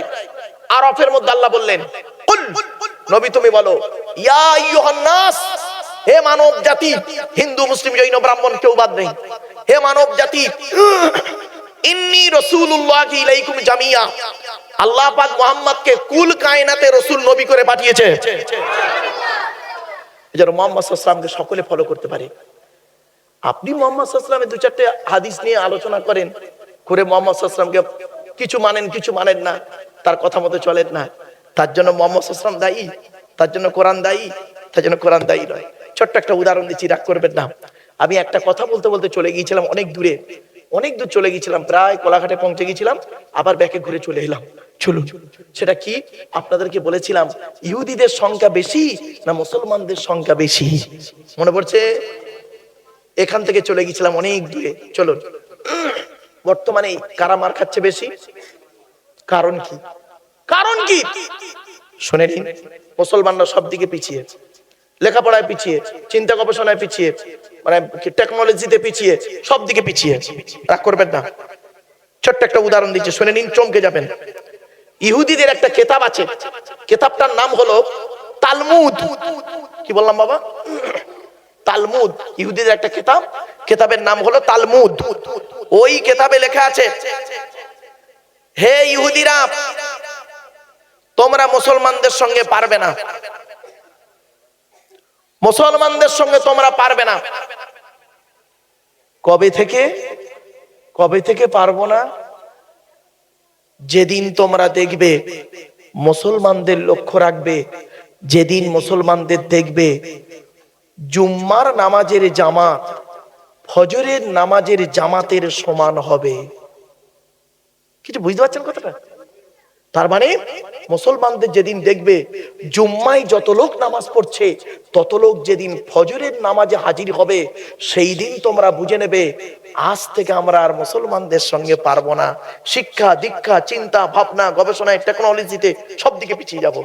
আরাফের মধ্যে আল্লাহ বললেন, কুল, নবী তুমি বলো, ইয়া আইয়ুহান নাস, হে মানব জাতি, হিন্দু মুসলিম জৈন ব্রাহ্মণ কেউ বাদ নেই, হে মানব জাতি, ইন্নী রাসূলুল্লাহি ইলাইকুম জামিয়া, আল্লাহ পাক মুহাম্মদকে কুল কায়নাতে রাসূল নবী করে পাঠিয়েছে, যেন মুহাম্মদ সাল্লাল্লাহু আলাইহি ওয়াসাল্লামকে সকলে ফলো করতে পারে। আপনি মুহাম্মদ সাল্লাল্লাহু আলাইহি ওয়াসাল্লামের 2-4টা হাদিস নিয়ে আলোচনা করেন, করে মুহাম্মদ সাল্লাল্লাহু আলাইহি ওয়াসাল্লামকে কিছু মানেন কিছু মানেন না, তার কথা মতো চলেন না, তার জন্য মুহাম্মদ সাল্লাল্লাহু আলাইহি ওয়াসাল্লাম দায়ী? তার জন্য কোরআন দায়ী? তার জন্য কোরআন দায়ী নয়। ছোট্ট একটা উদাহরণ দিচ্ছি, রাগ করবেন না। আমি একটা কথা বলতে বলতে চলে গিয়েছিলাম অনেক দূরে, অনেক দূর চলে গিয়েছিলাম, প্রায় কোলাঘাটে পৌঁছে গিয়েছিলাম, আবার ব্যাকে ঘুরে চলে এলাম। চলুন, সেটা কি আপনাদেরকে বলেছিলাম, ইহুদিদের সংখ্যা বেশি না মুসলমানদের সংখ্যা বেশি? মনে পড়ছে? এখান থেকে চলে গিয়েছিলাম অনেক দূরে। চলুন, বর্তমানে কারা মার খাচ্ছে বেশি? কারণ কি? কারণ কি শুনে নিন। মুসলমানরা সব দিকে পিছিয়ে, লেখাপড়ায় পিছিয়ে, চিন্তা গবেষণায় পিছিয়ে, মানে টেকনোলজিতে পিছিয়ে, সব দিকে পিছিয়ে। রাগ করবেন না, ছোট্ট একটা উদাহরণ দিচ্ছি, শুনে নিন, চমকে যাবেন। ইহুদিদের একটা কিতাব আছে, কিতাবটার নাম হলো তালমুদ। কি বললাম বাবা? তালমুদ। ইহুদিদের একটা কিতাব, কিতাবের নাম হলো তালমুদ। ওই কিতাবে লেখা আছে, হে ইহুদিরা, তোমরা মুসলমানদের সঙ্গে পারবে না, মুসলমানদের সঙ্গে তোমরা পারবে না। কবে থেকে? কবে থেকে পারবো না? যেদিন তোমরা দেখবে, মুসলমানদের লক্ষ্য রাখবে, যেদিন মুসলমানদের দেখবে জুম্মার নামাজের জামাত ফজরের নামাজের জামাতের সমান হবে। কিছু বুঝতে পারছেন কথাটা? তার মানে মুসলমানদের যেদিন দেখবে জুম্মায় যত লোক নামাজ পড়ছে, তত লোক যেদিন ফজরের নামাজে হাজির হবে, সেই দিন তোমরা বুঝে নেবে আজ থেকে আমরা আর মুসলমানদের সঙ্গে পারবো না। শিক্ষা দীক্ষা চিন্তা ভাবনা গবেষণায় টেকনোলজিতে সব দিকে পিছিয়ে যাব।